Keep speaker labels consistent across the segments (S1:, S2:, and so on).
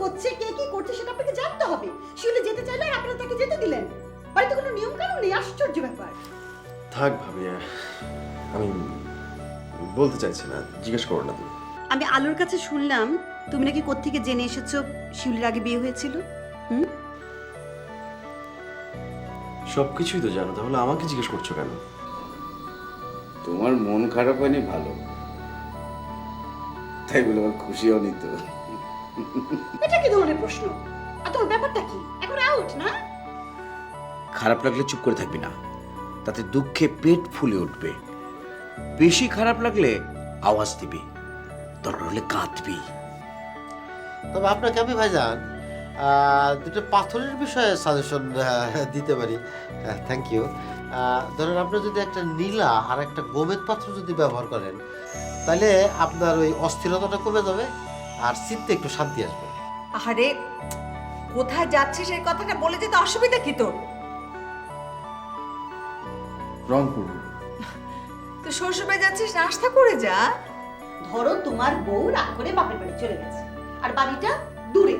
S1: হচ্ছে, কে কি করছে সেটা আপনাকে জানতে হবে। শিউলি যেতে চাইলে আর আপনারা তাকে যেতে দিলেন। বাড়িতে কোনো নিয়ম কানুন নেই, আশ্চর্য ব্যাপার।
S2: থাক ভাবি, আমি বলতে চাইছি না, জিজ্ঞেস করো না তুমি।
S1: আমি আলোর কাছে শুনলাম তুমি নাকি কোত্থেকে জেনে এসেছো শিউলির আগে বিয়ে হয়েছিল।
S2: সবকিছুই তো জানো, তাহলে আমাকে জিজ্ঞেস করছো কেন?
S3: তোমার মন খারাপ হয়নি ভালো, তাই বলে আমার খুশিও নিত।
S1: এটা কি ধরনের প্রশ্ন? আর তোমার ব্যাপারটা কি এখন আউট না?
S4: খারাপ লাগলে চুপ করে থাকবি না, তাতে দুঃখে পেট ফুলে উঠবে। বেশি খারাপ লাগলে আওয়াজ দিবি, দরকার হলে কাঁদবি।
S5: তবে আপনাকে আমি ভাইজান দুটো পাথরের বিষয়ে সাজেশন দিতে পারি। Thank you. ধরেন আপনি যদি একটা নীলা আর একটা গোমেদ পাথর যদি ব্যবহার করেন, তাহলে আপনার ওই অস্থিরতাটা কমে যাবে আর চিত্তে একটু শান্তি আসবে।
S6: আরে কোথায় যাচ্ছিস এই কথাটা বলে যেতে অসুবিধা কি তোর?
S2: রংপুর।
S6: তুই শ্বশুরবাড়ি যাচ্ছিস, নাস্তা করে যা।
S1: ধরো তোমার বউ রাগ করে বাপের বাড়ি চলে গেছে আর বাড়িটা দূরে,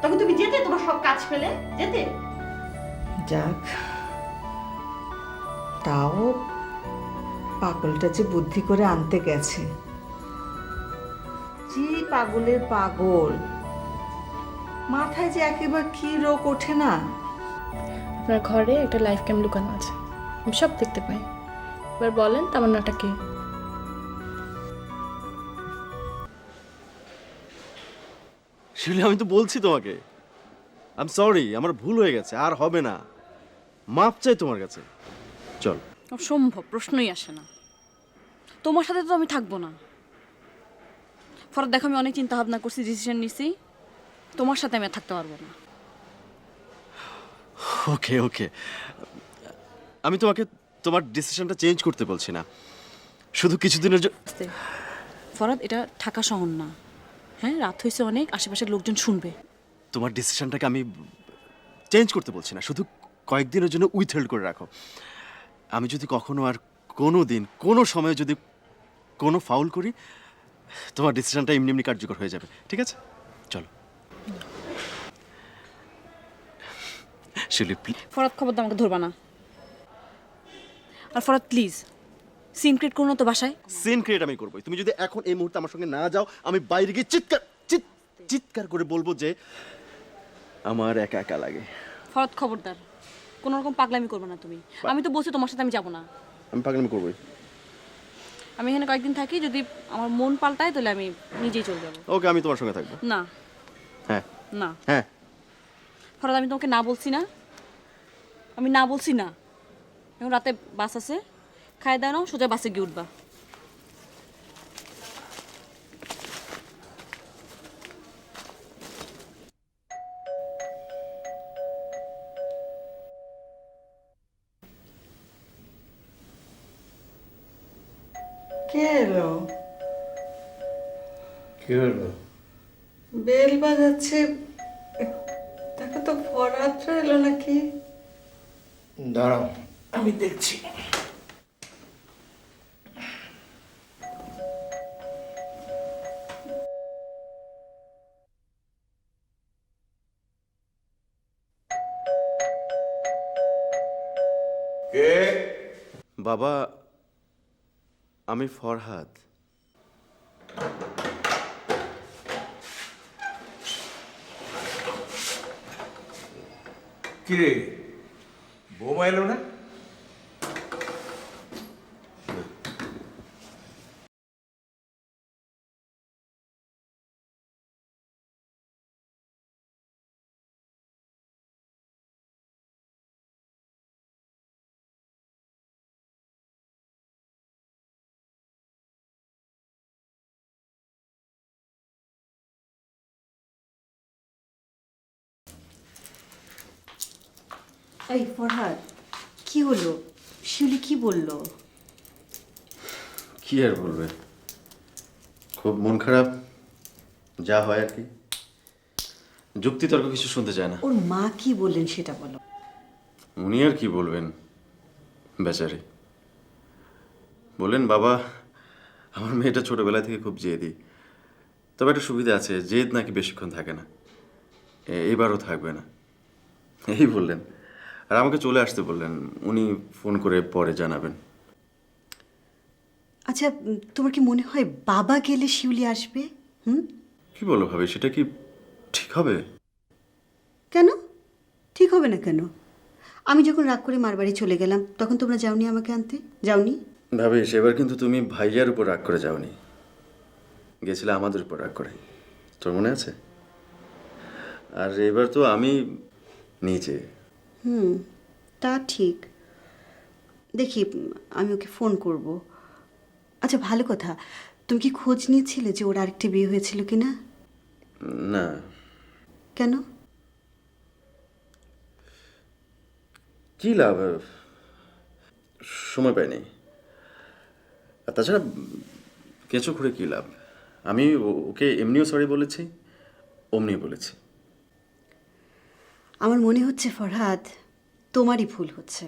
S1: তখন তুমি যেতে, তোমার সব কাজ ফেলে যেতে?
S6: যাক, তাও পাগলটা যে বুদ্ধি করে আনতে গেছে। যে পাগলের পাগল, মাথায় যে একেবারে কি রোগ ওঠে না।
S7: আপনার ঘরে একটা লাইফ ক্যাম লুকানো আছে, আমি সব দেখতে পাই। এবার বলেন তামান্নাটা কে?
S2: শিউলি, আমি তো বলছি তোমাকে, আই এম সরি, আমার ভুল হয়ে গেছে, আর হবে না। মাপ চাই তোমার কাছে। চল।
S8: অসম্ভব, প্রশ্নই আসে না। তোমার সাথে তো আমি থাকবো না। ফরাদ দেখো, আমি অনেক চিন্তা ভাবনা করছি, ডিসিশন নিছি, তোমার সাথে আমি আর থাকতে পারবো না।
S2: ওকে ওকে, আমি তোমাকে তোমার ডিসিশনটা চেঞ্জ করতে বলছি না, শুধু কিছুদিনের জন্য।
S8: ফরাদ, এটা ঢাকা শহর না। হ্যাঁ, রাত হয়েছে অনেক, আশেপাশের লোকজন শুনবে।
S2: তোমার ডিসিশনটাকে আমি চেঞ্জ করতে বলছি না, শুধু কয়েকদিনের জন্য উইথহোল্ড করে রাখো। আমি যদি কখনো আর কোনো দিন কোনো সময়ে যদি কোনো ফাউল করি, তোমার ডিসিশনটা এমনি এমনি কার্যকর হয়ে যাবে, ঠিক আছে? চলো শিউলি, প্লিজ।
S8: ফরাদ, খবরদার আমাকে ধরবা না। আর ফরাদ প্লিজ, সিন ক্রিয়েট করো না তো বাসায়।
S2: সিন ক্রিয়েট আমি করবোই। তুমি যদি এখন এই মুহূর্তে আমার সঙ্গে না যাও, আমি বাইরে গিয়ে চিৎকার করে বলবো যে আমার একা একা লাগে।
S8: ফরাদ, খবরদার কোনো রকম পাগলামি করবে না তুমি। আমি তো বলছি তোমার সাথে আমি যাবো না।
S2: আমি পাগলামি করবোই।
S8: আমি এখানে কয়েকদিন থাকি, যদি আমার মন পাল্টায় তাহলে আমি নিজেই চলে যাবো।
S2: ওকে, আমি তোমার সঙ্গে থাকবো।
S8: না
S2: হ্যাঁ
S8: না
S2: হ্যাঁ।
S8: ফরাদ, আমি তোমাকে না বলছি না, আমি না বলছি না। এখন রাতে বাস আছে, খাই দাও নাও, সোজা বাসে গিয়ে উঠবা।
S6: কে এলো?
S5: কি হলো?
S6: বেল বাজাচ্ছে, দেখো তো ফরাদ এলো নাকি।
S5: দাঁড়াও, আমি দেখছি।
S3: কে?
S2: বাবা, আমি ফরহাদ।
S3: কিরে, বৌমা এলো না?
S1: এই ফরহাদ, কি হলো? শিউলি কি বললো?
S2: কি আর বলবে, খুব মন খারাপ, যা হয় আর কি। যুক্তি তর্ক কিছু শুনতে চায় না।
S1: ওর মা কি বললেন সেটা বলো।
S2: উনি আর কি বলবেন, বেচারি। বললেন, বাবা, আমার মেয়েটা ছোটবেলা থেকে খুব জেদি, তবে একটা সুবিধা আছে, জেদ নাকি বেশিক্ষণ থাকে না। এবারও থাকবে না এই বললেন। আর আমাকে চলে আসতে বললেন, উনি ফোন করে পরে জানাবেন।
S1: আচ্ছা তোমার কি মনে হয় বাবা গেলে শিউলি আসবে?
S2: কি বলো ভাবি, সেটা কি ঠিক হবে?
S1: কেন ঠিক হবে না কেন? আমি যখন রাগ করে মার বাড়ি চলে গেলাম তখন তোমরা যাওনি আমাকে আনতে? যাওনি?
S2: ভাবি সেবার কিন্তু তুমি ভাইয়ার উপর রাগ করে যাওনি, গেছিলে আমাদের উপর রাগ করে, তোর মনে আছে? আর এবার তো আমি নিজে।
S1: তা ঠিক। দেখি আমি ওকে ফোন করব। আচ্ছা ভালো কথা, তুমি কি খোঁজ নিয়েছিলে যে ওর আরেকটা বিয়ে হয়েছিল কি না?
S2: না।
S1: কেন?
S2: কি লাভ, সময় পাইনি। আর তাছাড়া কেঁচো খুঁড়ে কী লাভ? আমি ওকে এমনিও সরি বলেছি, অমনিও বলেছি।
S1: আমার মনে হচ্ছে ফরহাদ তোমারই ভুল হচ্ছে।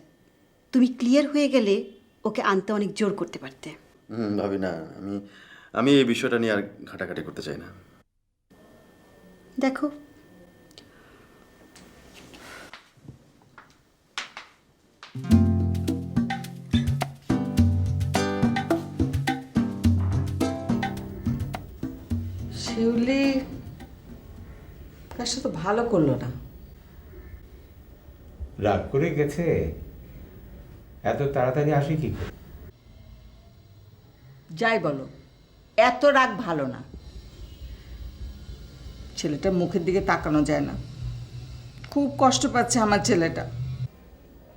S1: তুমি ক্লিয়ার হয়ে গেলে ওকে আনতে অনেক জোর করতে পারতে।
S2: ভাবি না, আমি এই বিষয়টা নিয়ে আর ঘাটাঘাটি করতে চাই না।
S1: দেখো
S6: শিউলি কাজটা তো ভালো করলো না।
S9: রাগ করে গেছে, এত তাড়াতাড়ি আসে কি করে?
S6: যাই বলো, এত রাগ ভালো না। ছেলেটার মুখের দিকে তাকানো যায় না। খুব কষ্ট পাচ্ছে আমার ছেলেটা।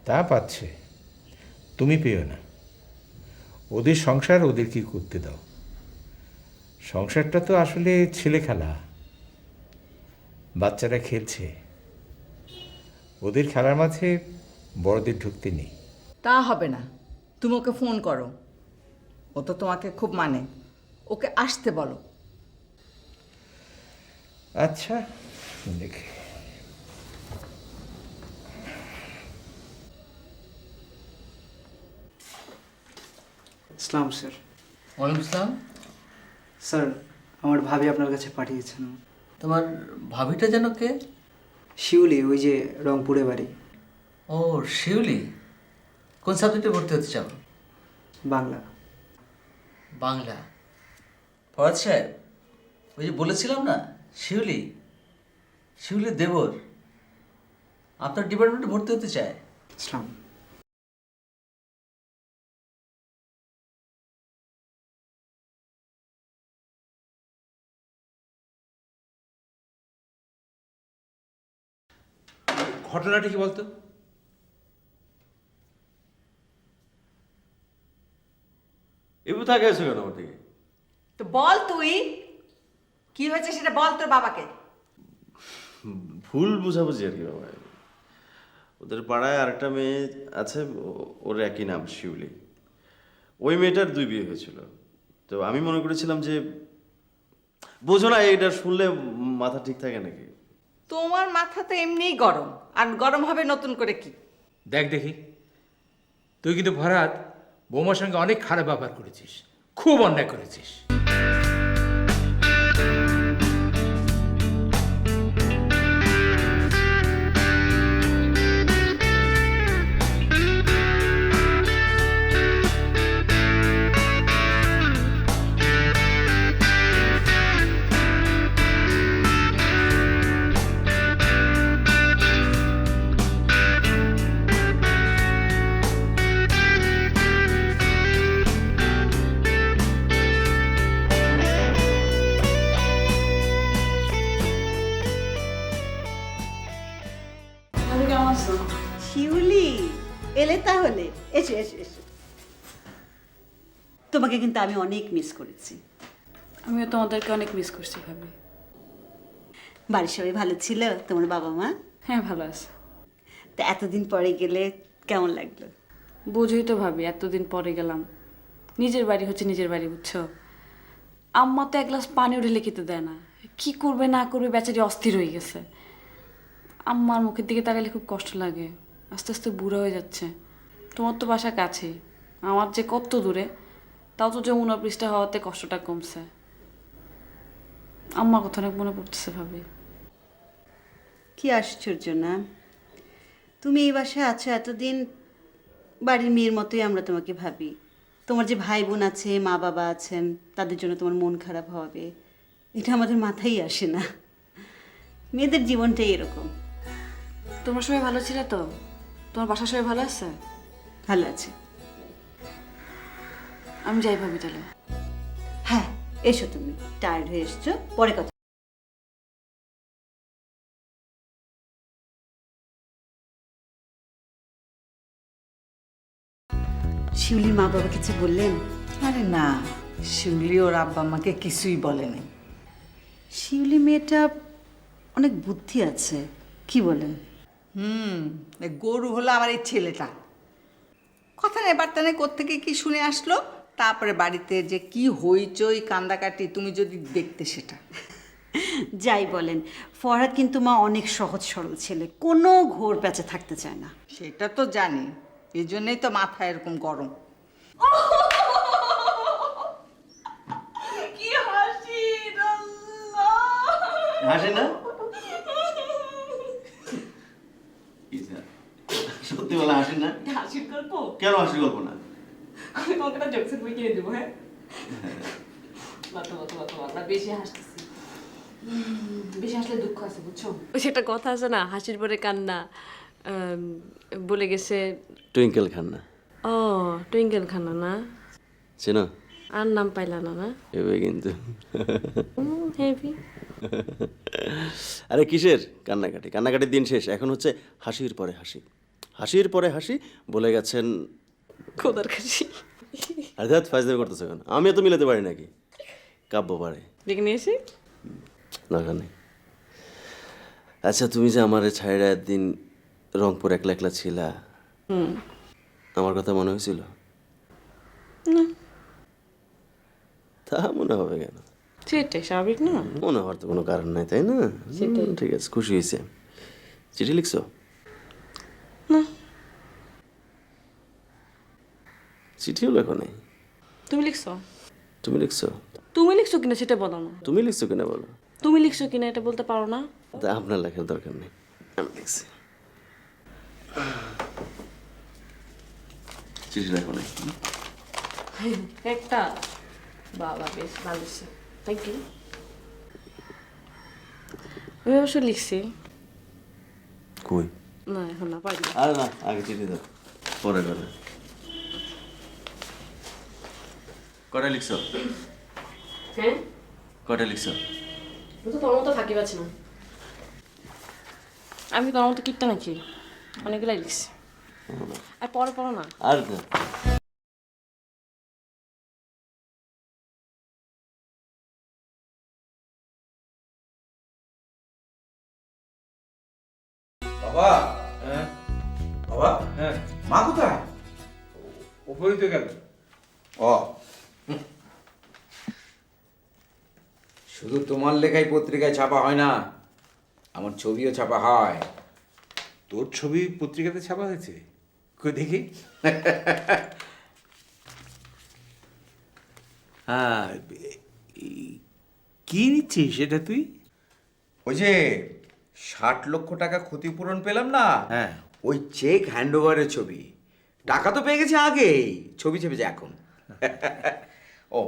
S9: তা পাচ্ছে, তুমি পেও না। ওদের সংসার ওদের কি করতে দাও। সংসারটা তো আসলে ছেলে খেলা, বাচ্চারা খেলছে, ওদের খেলার মাঝে বড়দের ঢুকতে নেই।
S6: তা হবে না, তুমি ওকে ফোন করো। ও তো তোমাকে খুব মানে, ওকে আসতে বলো।
S9: আচ্ছা দেখি।
S10: ইসলাম স্যার।
S11: ওয়ালাইকুম আসসালাম।
S10: স্যার আমার ভাবি আপনার কাছে পাঠিয়েছেন।
S11: তোমার ভাবিটা যেন কে?
S10: শিউলি, ওই যে রংপুরে বাড়ি।
S11: ও শিউলি, কোন সাবজেক্টে ভর্তি হতে চাও?
S10: বাংলা।
S11: বাংলা। ফরাদ সাহেব, ওই যে বলেছিলাম না, শিউলি, শিউলির দেবর আপনার ডিপার্টমেন্টে ভর্তি হতে চায়।
S10: ইসলাম।
S9: ঘটনাটা কি বলতো?
S2: এবার তাকে এসে কেন আমার দিকে?
S6: তো বল তুই কি হয়েছে সেটা বল তোর বাবাকে।
S2: ভুল বুঝাবুঝি আর কি বাবা। ওদের পাড়ায় আরেকটা মেয়ে আছে, ওর একই নাম শিউলি। ওই মেয়েটার 2 বিয়ে হয়েছিল। তো আমি মনে করেছিলাম যে, বোঝো না, এটা শুনলে মাথা ঠিক থাকে নাকি?
S6: তোমার মাথা তো এমনিই গরম, আর গরম হবে নতুন করে কি?
S9: দেখ দেখি, তুই কিন্তু ভরাত বৌমার সঙ্গে অনেক খারাপ ব্যবহার করেছিস, খুব অন্যায় করেছিস।
S8: ভাবি কেমন আছো?
S1: শিউলি এলে তাহলে, এসো এসো এসো। তোমাকে কিন্তু আমি অনেক মিস করেছি।
S8: আমিও তোমাদেরকে অনেক মিস করছি ভাবি।
S1: বাড়ির সবাই ভালো ছিল? তোমার বাবা মা?
S8: হ্যাঁ ভালো আছে।
S1: তা এতদিন পরে গেলে কেমন লাগলো?
S8: বোঝোই তো ভাবি, এতদিন পরে গেলাম। নিজের বাড়ি হচ্ছে নিজের বাড়ি, বুঝছো? আম্মা তো 1 গ্লাস পানিও ঢেলে খেতে দেয় না। কি করবে না করবে বেচারি অস্থির হয়ে গেছে। আম্মার মুখের দিকে তাকালে খুব কষ্ট লাগে। আস্তে আস্তে বুড়ো হয়ে যাচ্ছে। তোমার তো বাসা কাছেই, আমার যে কত দূরে। তাও তো যমুনা পৃষ্ঠা হওয়াতে কষ্টটা কমছে। আম্মার কথা অনেক মনে পড়তেছে ভাবি।
S1: কি আশ্চর্য না, তুমি এই বাসায় আছো এতদিন, বাড়ির মেয়ের মতোই আমরা তোমাকে ভাবি। তোমার যে ভাই বোন আছে, মা বাবা আছেন, তাদের জন্য তোমার মন খারাপ হবে এটা আমাদের মাথায় আসে না। মেয়েদের জীবনটাই এরকম।
S8: তোমার সবাই ভালো ছিল তো? তোমার বাসার সবাই ভালো আছে?
S1: ভালো আছে।
S8: আমি যাই ভাবি তাহলে।
S1: হ্যাঁ, এসো, তুমি টায়ার্ড হয়ে এসছো, পরে কথা। শিউলির মা বাবা কিছু বললেন?
S6: আরে না, শিউলি ওর আব্বা আমাকে কিছুই বলেনি।
S1: শিউলি মেয়েটা অনেক বুদ্ধি আছে, কি বলেন?
S6: এ গরু হলো আমার এই ছেলেটা। কথা নেই বার্তা নেই, কোত্থেকে কি শুনে আসলো, তারপরে বাড়িতে যে কি হইচই কান্দাকাটি তুমি যদি দেখতে সেটা।
S1: যাই বলেন, ফরহাদ কিন্তু মা অনেক সহজ সরল ছেলে, কোনো ঘোর প্যাচে থাকতে চায় না।
S6: সেটা তো জানি, এই জন্যই তো মাথা এরকম গরম।
S8: কি হাসি!
S2: হাসে না? সত্যি বলে হাসি না?
S8: হাসির গল্প?
S2: কেন হাসি গল্প না?
S8: আমি তোমাকে একটা জোকসের বই কিনে দেবো। হ্যাঁ, আমরা বেশি হাসতেছি, বেশি হাসলে দুঃখ আছে, বুঝছো?
S12: ওই যে একটা কথা আছে না, হাসির পরে কান্না, বলে গেছে
S2: টুইঙ্কেল খান্না।
S12: ও টুইঙ্কেল খান্না না,
S2: চেনো?
S12: আর নাম পাইলা না? না
S2: এবার কিন্তু
S12: হেভি।
S2: আরে কিসের কান্নাকাটি? কান্নাকাটির দিন শেষ, এখন হচ্ছে হাসির পরে হাসি। হাসির পরে হাসি বলে গেছেন
S12: খোদার কাছে।
S2: আর ধ্যাত ফাইজলামি করতেছে কেন? আমি এত মিলাতে পারি নাকি? কাব্য পারে,
S12: দেখে নিয়ে এসে
S2: দরকার নেই। আচ্ছা, তুমি যে আমার ছাইড়া একদিন রংপুর একলা একলা ছিলা, আমার কথা মনে হয়েছিল? তা মনে হবে কেন?
S12: সেটাই স্বাভাবিক না?
S2: মনে হওয়ার তো কোনো কারণ নাই, তাই না? ঠিক আছে, খুশি হয়েছে। চিঠি লিখছো? চিঠিও লেখো নাই?
S12: তুমি লিখছো?
S2: তুমি লিখছো?
S12: তুমি লিখছো কিনা সেটা বলো না।
S2: তুমি লিখছো কিনা বলো।
S12: তুমি লিখছো কিনা এটা বলতে পারো না?
S2: তা আপনার লেখার দরকার নেই, আমি লিখছি। চিঠি লেখো নাই?
S12: একটা বাবা, বেশ ভালো, থ্যাংক ইউ। আমি অবশ্য লিখছি।
S2: কই?
S12: না এখন না, পারি না।
S2: আরে না, আগে চিঠি দাও, পরে করে। কটা লিখছো?
S12: হ্যাঁ,
S2: কটা লিখছো?
S12: আমি তো তোমার মতো থাকি পাচ্ছি না। আমি তোমার মতো কিপটা নাকি? অনেকগুলাই লিখছি। আর পরে পড়ো না।
S2: আর না।
S9: বাবা, হ্যাঁ বাবা, হ্যাঁ মা কোথায়? উপরে তো গেল।
S3: ও, শুধু তোমার লেখাই পত্রিকায় ছাপা হয় না, আমার ছবিও ছাপা হয়।
S9: তোর ছবি পত্রিকাতে ছাপা হয়েছে? কই দেখি। হ্যাঁ, কি নিচ্ছিস সেটা তুই?
S3: ওই যে 60 লক্ষ টাকা ক্ষতিপূরণ পেলাম না,
S9: হ্যাঁ।
S3: ওই চেক হ্যান্ডওভারের ছবি। টাকা তো পেয়ে গেছে আগেই, ছবি চেপেছে এখন। ও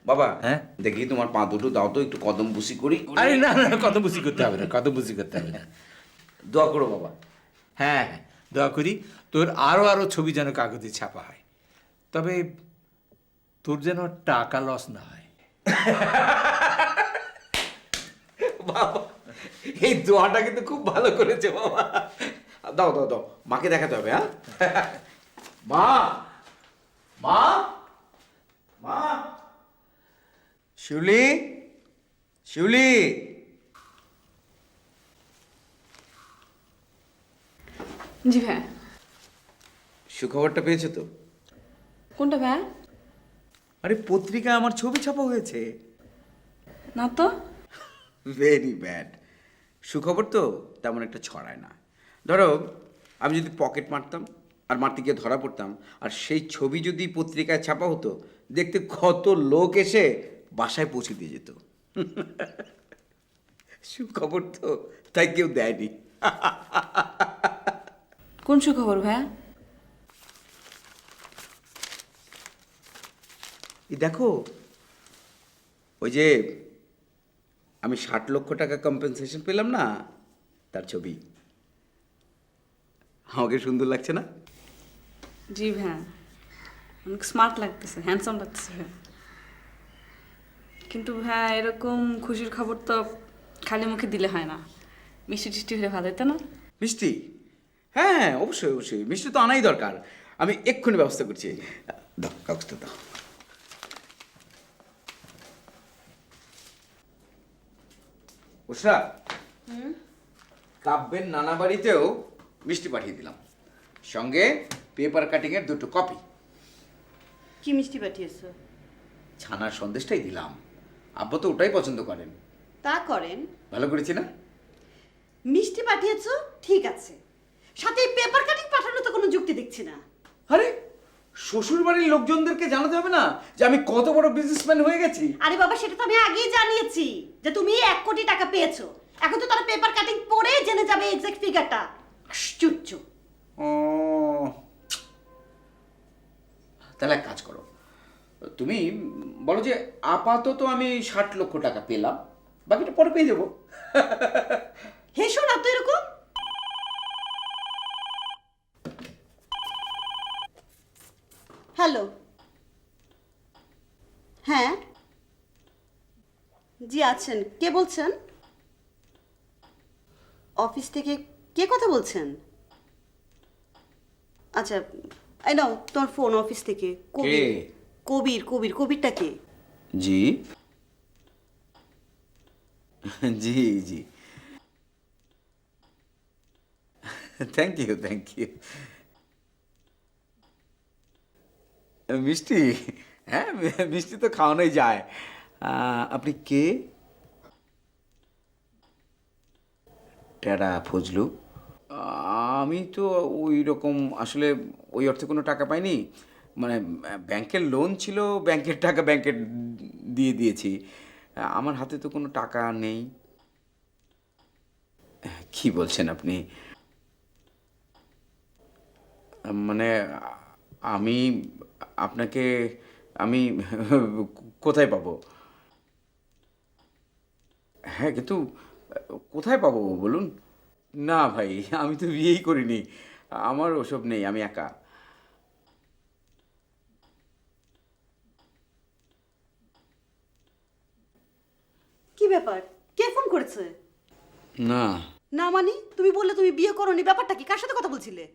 S3: বাবা,
S9: হ্যাঁ?
S3: দেখি তোমার পা দুটো দাও তো, একটু কদম বুসি করি।
S9: আরে না না, কত বুঝি করতে হবে না, কত বুঝি করতে হবে না।
S3: দোয়া করো বাবা।
S9: হ্যাঁ, দোয়া করি তোর আরো ছবি যেন কাগজে ছাপা হয়, তবে তোর যেন টাকা লস না হয়।
S3: বাবা, এই দোয়াটা কিন্তু খুব ভালো করেছে বাবা। দাও দাও দাও, মাকে দেখাতে হবে। হ্যাঁ, মা মা মা, শিউলি শিউলি।
S8: জি ভাই।
S3: সুখবরটা পেয়েছো তো?
S8: কোনটা ভাই?
S3: আরে পত্রিকায় আমার ছবি ছাপা হয়েছে।
S8: না তো।
S3: Very bad. সুখবর তো তেমন একটা ছড়ায় না। ধরো আমি যদি পকেট মারতাম আর মারতে গিয়ে ধরা পড়তাম, আর সেই ছবি যদি পত্রিকায় ছাপা হতো, দেখতে কত লোক এসে বাসায় পৌঁছে দিয়ে যেত। সুখবর তো, তাই কেউ দেয়নি।
S8: কোন সুখবর ভাইয়া?
S3: এই দেখো, ওই যে আমি 60 লক্ষ টাকা কম্পেনসেশন পেলাম না, তার ছবি। আমাকে সুন্দর লাগছে না?
S8: জি ভাইয়া, অনেক স্মার্ট লাগতেছে, হ্যান্ডসাম লাগতেছে ভাইয়া। কিন্তু ভাইয়া এরকম খুশির খবর তো খালি মুখে দিলে হয় না, মিষ্টি টিষ্টি হলে ভালো হতো না?
S3: মিষ্টি? হ্যাঁ হ্যাঁ, অবশ্যই অবশ্যই, মিষ্টি তো আনাই দরকার। আমি এক্ষুনি ব্যবস্থা করছি। দাও কাগজটা দাও। উষা, কাব্যের নানা বাড়িতেও মিষ্টি পাঠিয়ে দিলাম, সঙ্গে পেপার কাটিং এর 2টো কপি।
S1: কি মিষ্টি পাঠিয়েছো?
S3: ছানার সন্দেশটাই দিলাম, আব্বা তো ওটাই পছন্দ করেন।
S1: তা করেন।
S3: ভালো করেছি না?
S1: মিষ্টি পাঠিয়েছো ঠিক আছে, সাথে পেপার কাটিং পাঠানো তো কোনো যুক্তি দেখছি না।
S3: আরে শ্বশুর বাড়ির লোকজনদেরকে জানাতে হবে না যে আমি কত বড় বিজনেসম্যান হয়ে গেছি?
S1: আরে বাবা, সেটা তো আমি আগেই জানিয়েছি যে তুমি 1 কোটি টাকা পেয়েছো। এখন তো তারা পেপার কাটিং পরে জেনে যাবে এক্সাক্ট ফিগারটা। আশ্চর্য।
S3: ও, তাহলে এক কাজ করো, তুমি বলো যে আপাতত আমি 60 লক্ষ টাকা পেলাম, বাকিটা পরে পেয়ে যাবো।
S1: হেসো না তো এরকম। হ্যালো, হ্যাঁ জি আছেন, কে বলছেন? অফিস থেকে কে কথা বলছেন? আচ্ছা, এই নাও তোমার ফোন, অফিস থেকে। কবির
S3: কে?
S1: কবির কবির কবিরটা কে?
S3: জি জি জি, থ্যাংক ইউ থ্যাংক ইউ। মিষ্টি? হ্যাঁ, মিষ্টি তো খাওয়ানোই যায়। আপনি কে? টেরা ফজলু? আমি তো ওই রকম আসলে ওই অর্থে কোনো টাকা পাইনি, মানে ব্যাংকের লোন ছিল, ব্যাংকের টাকা ব্যাংকে দিয়ে দিয়েছি, আমার হাতে তো কোনো টাকা নেই। কি বলছেন আপনি? মানে আমি আপনাকে আমি কোথায় পাবো? হ্যাঁ, কিন্তু কোথায় পাবো বলুন? না ভাই, আমি তো বিয়েই করিনি, আমার ওসব নেই, আমি একা।
S1: কি ব্যাপার, কে ফোন করেছে?
S3: না,
S1: না মানে তুমি বললে তুমি বিয়ে করোনি, ব্যাপারটা কি? কার সাথে কথা বলছিলে?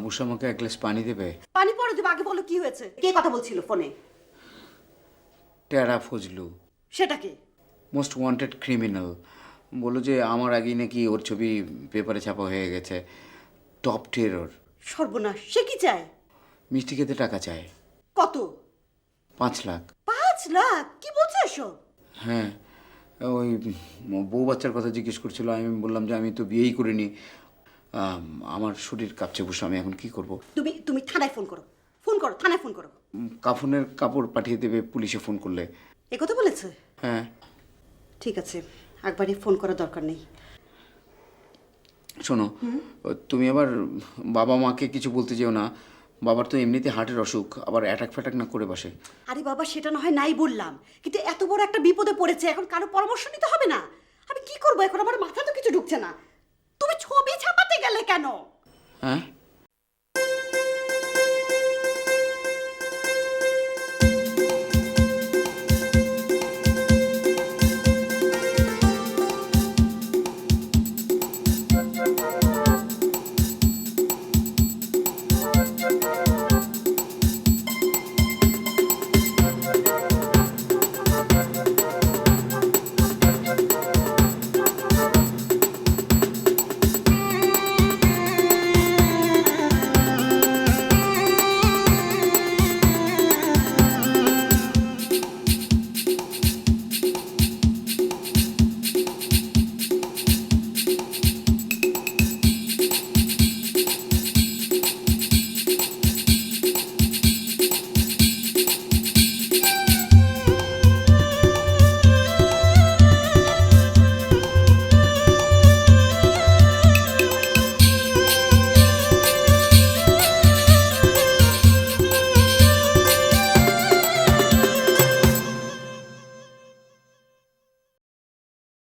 S3: উষা আমাকে এক গ্লাস পানি দেবে?
S1: পানি পরে দেবে, আগে বলো কি হয়েছে, কে কথা বলছিল ফোনে?
S3: টেরা ফজলু,
S1: সেটা কে?
S3: Most wanted criminal. বললো যে আমার আগেই নাকি ওর ছবি পেপারে ছাপা হয়ে গেছে, টপ টেরর।
S1: সর্বনাশ, সে কি চায়?
S3: মিষ্টি খেতে টাকা চায়।
S1: কত?
S3: 5 লাখ।
S1: 5 লাখ? কি বলছো এসব?
S3: হ্যাঁ, ওই বউ বাচ্চার কথা জিজ্ঞেস করছিল, আমি বললাম যে আমি তো বিয়েই করিনি, আমার শরীর কাঁপছে বসে, আমি এখন কি করব?
S1: তুমি তুমি থানায় ফোন করো, ফোন করো, থানায় ফোন করো।
S3: কাফনের কাপড় পাঠিয়ে দেবে পুলিশে ফোন করলে।
S1: এ কথা বলেছে?
S3: হ্যাঁ।
S1: ঠিক আছে, একবারই ফোন করার দরকার নেই।
S3: শোনো, তুমি আবার বাবা মাকে কিছু বলতে যেও না, বাবার তো এমনিতে হার্টের অসুখ, আবার অ্যাটাক ফ্যাটাক না করে বসে।
S1: আরে বাবা, সেটা না হয় নাই বললাম, কিন্তু এত বড় একটা বিপদে পড়েছে, এখন কারো পরামর্শ নিতে হবে না? আমি কি করবো এখন, আমার মাথা তো কিছু ঢুকছে না। তুমি ছবি ছাপাতে গেলে কেন?
S3: হ্যাঁ,